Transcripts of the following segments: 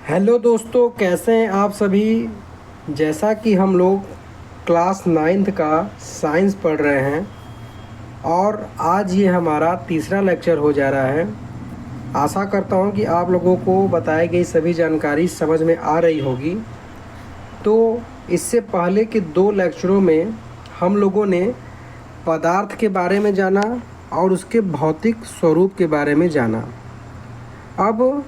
Hello दोस्तों, कैसे हैं आप सभी। जैसा कि हम लोग क्लास 9th का साइंस पढ़ रहे हैं और आज ये हमारा तीसरा लेक्चर हो जा रहा है। आशा करता हूँ कि आप लोगों को बताई गई सभी जानकारी समझ में आ रही होगी। तो इससे पहले के 2 लेक्चरों में हम लोगों ने पदार्थ के बारे में जाना और उसके भौतिक स्वरूप के बारे में जाना। अब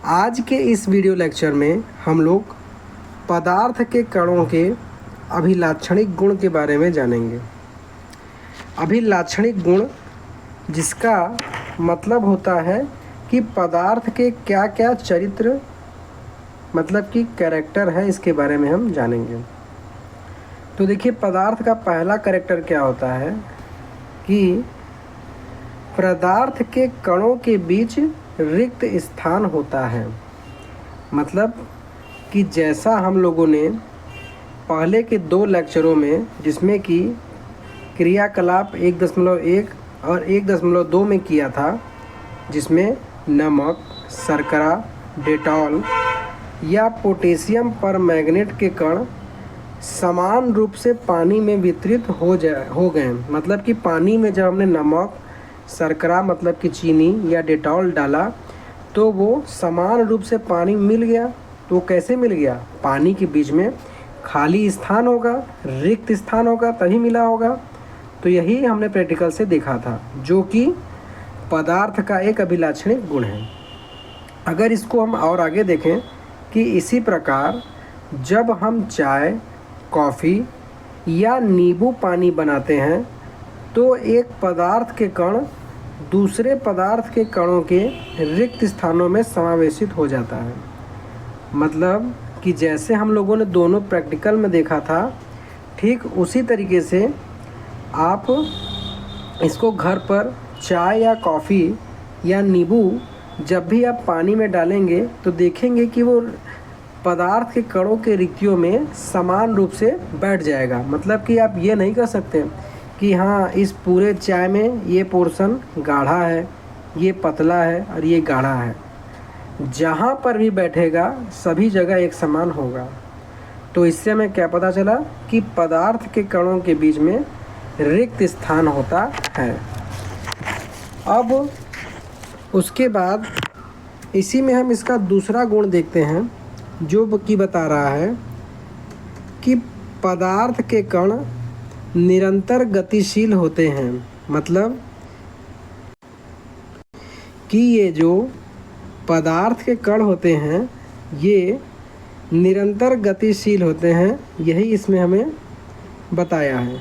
आज के इस वीडियो लेक्चर में हम लोग पदार्थ के कणों के अभिलाक्षणिक गुण के बारे में जानेंगे। अभिलाक्षणिक गुण जिसका मतलब होता है कि पदार्थ के क्या क्या चरित्र मतलब कि कैरेक्टर है, इसके बारे में हम जानेंगे। तो देखिए, पदार्थ का पहला कैरेक्टर क्या होता है कि पदार्थ के कणों के बीच रिक्त स्थान होता है। मतलब कि जैसा हम लोगों ने पहले के 2 लेक्चरों में, जिसमें कि क्रियाकलाप 1.1 और 1.2 में किया था, जिसमें नमक, शर्करा, डेटॉल या पोटेशियम परमैंगनेट के कण समान रूप से पानी में वितरित हो गए। मतलब कि पानी में जब हमने नमक, शर्करा मतलब कि चीनी या डेटॉल डाला तो वो समान रूप से पानी मिल गया। तो कैसे मिल गया? पानी के बीच में खाली स्थान होगा, रिक्त स्थान होगा, तभी मिला होगा। तो यही हमने प्रैक्टिकल से देखा था, जो कि पदार्थ का एक अभिलाक्षणिक गुण है। अगर इसको हम और आगे देखें कि इसी प्रकार जब हम चाय, कॉफ़ी या नींबू पानी बनाते हैं तो एक पदार्थ के कण दूसरे पदार्थ के कणों के रिक्त स्थानों में समावेशित हो जाता है। मतलब कि जैसे हम लोगों ने दोनों प्रैक्टिकल में देखा था, ठीक उसी तरीके से आप इसको घर पर चाय या कॉफ़ी या नींबू जब भी आप पानी में डालेंगे तो देखेंगे कि वो पदार्थ के कणों के रिक्तियों में समान रूप से बैठ जाएगा। मतलब कि आप ये नहीं कर सकते कि हाँ, इस पूरे चाय में ये पोर्शन गाढ़ा है, ये पतला है और ये गाढ़ा है। जहाँ पर भी बैठेगा सभी जगह एक समान होगा। तो इससे हमें क्या पता चला कि पदार्थ के कणों के बीच में रिक्त स्थान होता है। अब उसके बाद इसी में हम इसका दूसरा गुण देखते हैं, जो कि बता रहा है कि पदार्थ के कण निरंतर गतिशील होते हैं। मतलब कि ये जो पदार्थ के कण होते हैं ये निरंतर गतिशील होते हैं, यही इसमें हमें बताया है।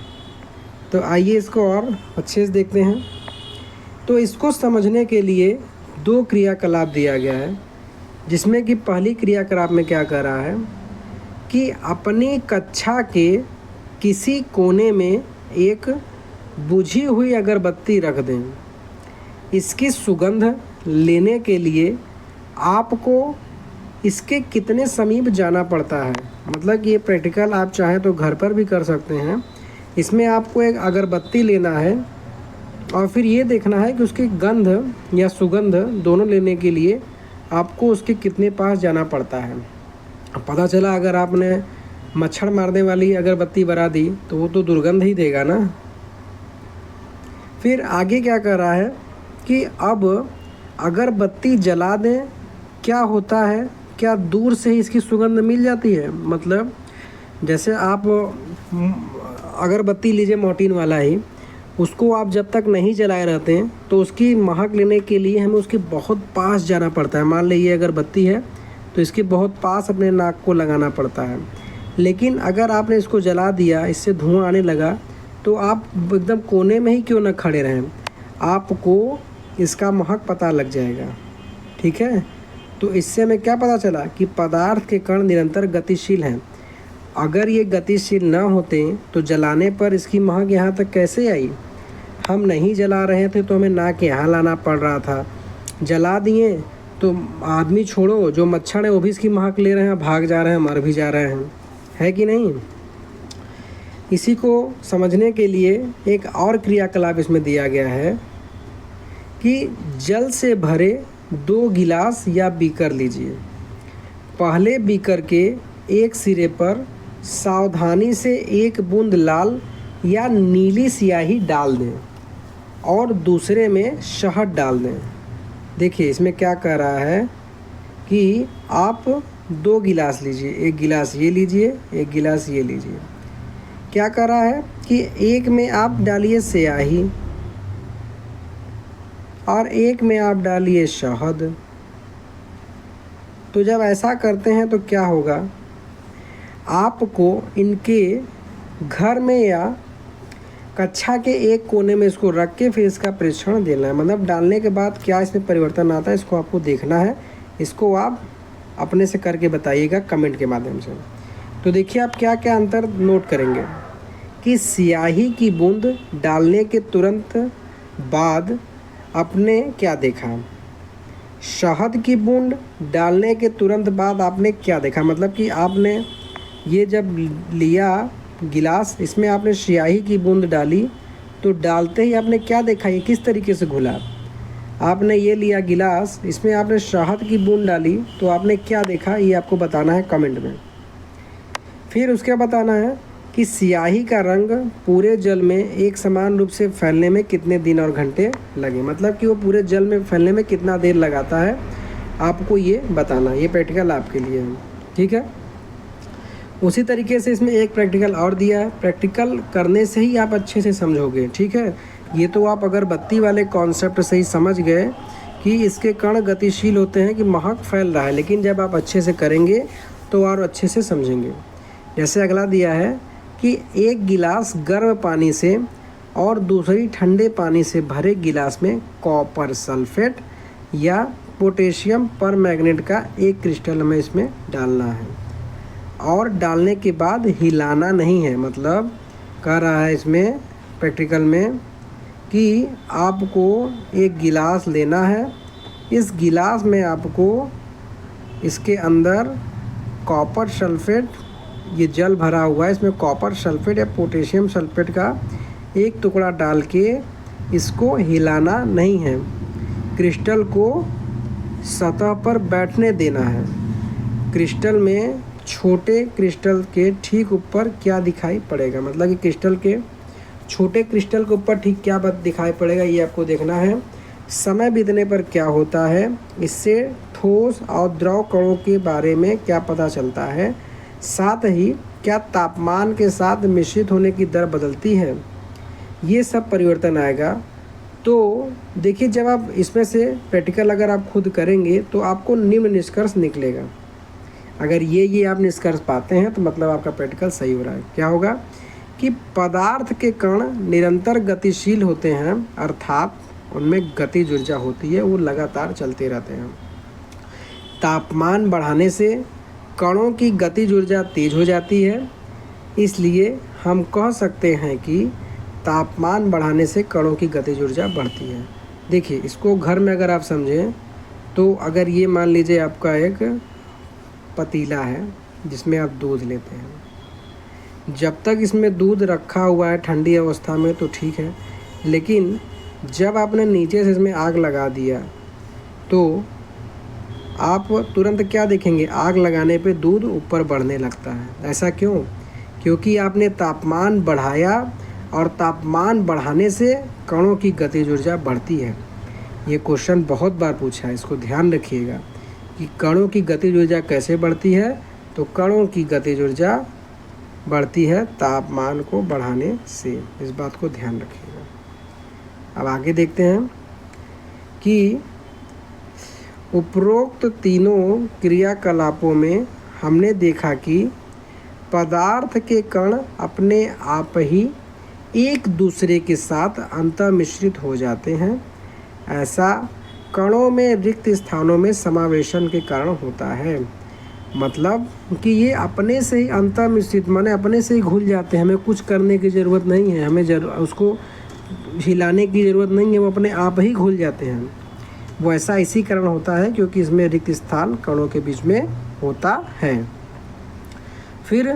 तो आइए इसको और अच्छे से देखते हैं। तो इसको समझने के लिए 2 क्रियाकलाप दिया गया है, जिसमें कि पहली क्रियाकलाप में क्या कर रहा है कि अपनी कक्षा के किसी कोने में एक बुझी हुई अगरबत्ती रख दें। इसकी सुगंध लेने के लिए आपको इसके कितने समीप जाना पड़ता है। मतलब कि ये प्रैक्टिकल आप चाहें तो घर पर भी कर सकते हैं। इसमें आपको एक अगरबत्ती लेना है और फिर ये देखना है कि उसकी गंध या सुगंध दोनों लेने के लिए आपको उसके कितने पास जाना पड़ता है। पता चला अगर आपने मच्छर मारने वाली अगरबत्ती बरा दी तो वो तो दुर्गंध ही देगा ना। फिर आगे क्या कर रहा है कि अब अगरबत्ती जला दें, क्या होता है, क्या दूर से ही इसकी सुगंध मिल जाती है। मतलब जैसे आप अगरबत्ती लीजिए मोर्टीन वाला ही, उसको आप जब तक नहीं जलाए रहते हैं तो उसकी महक लेने के लिए हमें उसके बहुत पास जाना पड़ता है। मान लीजिए अगरबत्ती है तो इसके बहुत पास अपने नाक को लगाना पड़ता है। लेकिन अगर आपने इसको जला दिया, इससे धुआं आने लगा, तो आप एकदम कोने में ही क्यों ना खड़े रहें, आपको इसका महक पता लग जाएगा। ठीक है, तो इससे हमें क्या पता चला कि पदार्थ के कण निरंतर गतिशील हैं। अगर ये गतिशील ना होते तो जलाने पर इसकी महक यहाँ तक कैसे आई। हम नहीं जला रहे थे तो हमें नाक यहाँ लाना पड़ रहा था, जला दिए तो आदमी छोड़ो, जो मच्छर है वो भी इसकी महक ले रहे हैं, भाग जा रहे हैं, मर भी जा रहे हैं, है कि नहीं। इसी को समझने के लिए एक और क्रियाकलाप इसमें दिया गया है कि जल से भरे 2 गिलास या बीकर लीजिए। पहले बीकर के एक सिरे पर सावधानी से एक बूंद लाल या नीली स्याही डाल दें और दूसरे में शहद डाल दें। देखिए इसमें क्या कह रहा है कि आप 2 गिलास लीजिए, एक गिलास ये लीजिए, एक गिलास ये लीजिए। क्या कर रहा है कि एक में आप डालिए स्याही और एक में आप डालिए शहद। तो जब ऐसा करते हैं तो क्या होगा, आपको इनके घर में या कक्षा के एक कोने में इसको रख के फिर इसका परीक्षण देना है। मतलब डालने के बाद क्या इसमें परिवर्तन आता है इसको आपको देखना है। इसको आप अपने से करके बताइएगा कमेंट के माध्यम से। तो देखिए आप क्या क्या अंतर नोट करेंगे कि स्याही की बूंद डालने के तुरंत बाद आपने क्या देखा, शहद की बूंद डालने के तुरंत बाद आपने क्या देखा। मतलब कि आपने ये जब लिया गिलास, इसमें आपने स्याही की बूंद डाली तो डालते ही आपने क्या देखा, ये किस तरीके से घुला। आपने ये लिया गिलास, इसमें आपने शहद की बूंद डाली तो आपने क्या देखा, ये आपको बताना है कमेंट में। फिर उसके बताना है कि स्याही का रंग पूरे जल में एक समान रूप से फैलने में कितने दिन और घंटे लगे। मतलब कि वो पूरे जल में फैलने में कितना देर लगाता है, आपको ये बताना। ये प्रैक्टिकल आपके लिए है, ठीक है। उसी तरीके से इसमें एक प्रैक्टिकल और दिया है, प्रैक्टिकल करने से ही आप अच्छे से समझोगे, ठीक है। ये तो आप अगर बत्ती वाले कॉन्सेप्ट से ही समझ गए कि इसके कण गतिशील होते हैं कि महक फैल रहा है, लेकिन जब आप अच्छे से करेंगे तो और अच्छे से समझेंगे। जैसे अगला दिया है कि एक गिलास गर्म पानी से और दूसरी ठंडे पानी से भरे गिलास में कॉपर सल्फेट या पोटेशियम परमैंगनेट का एक क्रिस्टल हमें इसमें डालना है और डालने के बाद हिलाना नहीं है। मतलब कह रहा है इसमें प्रैक्टिकल में कि आपको एक गिलास लेना है, इस गिलास में आपको इसके अंदर कॉपर सल्फेट, ये जल भरा हुआ है, इसमें कॉपर सल्फेट या पोटेशियम सल्फेट का एक टुकड़ा डाल के इसको हिलाना नहीं है, क्रिस्टल को सतह पर बैठने देना है। क्रिस्टल में छोटे क्रिस्टल के ठीक ऊपर क्या दिखाई पड़ेगा, मतलब कि क्रिस्टल के छोटे क्रिस्टल के ऊपर ठीक क्या दिखाई पड़ेगा, ये आपको देखना है। समय बीतने पर क्या होता है, इससे ठोस और द्रव कणों के बारे में क्या पता चलता है, साथ ही क्या तापमान के साथ मिश्रित होने की दर बदलती है, ये सब परिवर्तन आएगा। तो देखिए जब आप इसमें से प्रैक्टिकल अगर आप खुद करेंगे तो आपको निम्न निष्कर्ष निकलेगा। अगर ये आप निष्कर्ष पाते हैं तो मतलब आपका प्रैक्टिकल सही हो रहा है। क्या होगा कि पदार्थ के कण निरंतर गतिशील होते हैं, अर्थात उनमें गतिज ऊर्जा होती है, वो लगातार चलते रहते हैं। तापमान बढ़ाने से कणों की गतिज ऊर्जा तेज हो जाती है, इसलिए हम कह सकते हैं कि तापमान बढ़ाने से कणों की गतिज ऊर्जा बढ़ती है। देखिए इसको घर में अगर आप समझें तो अगर ये मान लीजिए आपका एक पतीला है जिसमें आप दूध लेते हैं, जब तक इसमें दूध रखा हुआ है ठंडी अवस्था में तो ठीक है, लेकिन जब आपने नीचे से इसमें आग लगा दिया तो आप तुरंत क्या देखेंगे, आग लगाने पे दूध ऊपर बढ़ने लगता है। ऐसा क्यों? क्योंकि आपने तापमान बढ़ाया और तापमान बढ़ाने से कणों की गतिज ऊर्जा बढ़ती है। ये क्वेश्चन बहुत बार पूछा है, इसको ध्यान रखिएगा कि कणों की गतिज ऊर्जा कैसे बढ़ती है। तो कणों की गतिज ऊर्जा बढ़ती है तापमान को बढ़ाने से, इस बात को ध्यान रखिएगा। अब आगे देखते हैं कि उपरोक्त तीनों क्रियाकलापों में हमने देखा कि पदार्थ के कण अपने आप ही एक दूसरे के साथ अंतर्मिश्रित हो जाते हैं। ऐसा कणों में रिक्त स्थानों में समावेशन के कारण होता है। मतलब कि ये अपने से ही अंतर्मिश्रित माने अपने से ही घुल जाते हैं, हमें कुछ करने की ज़रूरत नहीं है, हमें उसको हिलाने की ज़रूरत नहीं है, वो अपने आप ही घुल जाते हैं। वो ऐसा इसी कारण होता है क्योंकि इसमें रिक्त स्थान कणों के बीच में होता है। फिर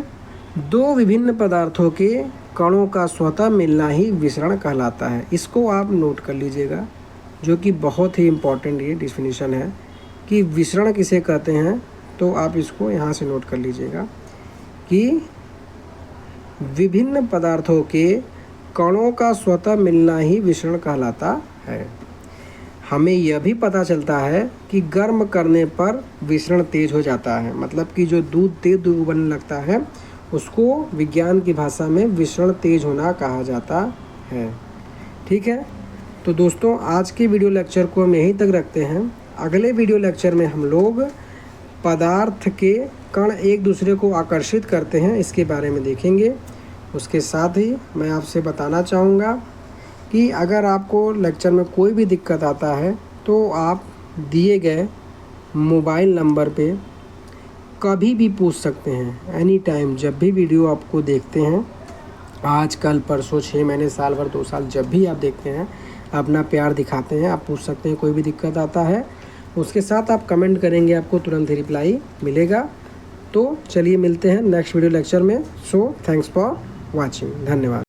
दो विभिन्न पदार्थों के कणों का स्वतः मिलना ही विसरण कहलाता है। इसको आप नोट कर लीजिएगा, जो कि बहुत ही इम्पोर्टेंट ये डिफिनीशन है कि विसरण किसे कहते हैं, तो आप इसको यहाँ से नोट कर लीजिएगा कि विभिन्न पदार्थों के कणों का स्वतः मिलना ही विसरण कहलाता है। हमें यह भी पता चलता है कि गर्म करने पर विसरण तेज हो जाता है, मतलब कि जो दूध तेज बनने लगता है उसको विज्ञान की भाषा में विसरण तेज होना कहा जाता है। ठीक है, तो दोस्तों आज के वीडियो लेक्चर को हम यहीं तक रखते हैं। अगले वीडियो लेक्चर में हम लोग पदार्थ के कण एक दूसरे को आकर्षित करते हैं इसके बारे में देखेंगे। उसके साथ ही मैं आपसे बताना चाहूँगा कि अगर आपको लेक्चर में कोई भी दिक्कत आता है तो आप दिए गए मोबाइल नंबर पे कभी भी पूछ सकते हैं, एनी टाइम। जब भी वीडियो आपको देखते हैं, आज कल परसों 6 महीने साल भर 2 साल, जब भी आप देखते हैं अपना प्यार दिखाते हैं, आप पूछ सकते हैं। कोई भी दिक्कत आता है उसके साथ आप कमेंट करेंगे, आपको तुरंत ही रिप्लाई मिलेगा। तो चलिए मिलते हैं नेक्स्ट वीडियो लेक्चर में। सो थैंक्स फॉर वॉचिंग, धन्यवाद।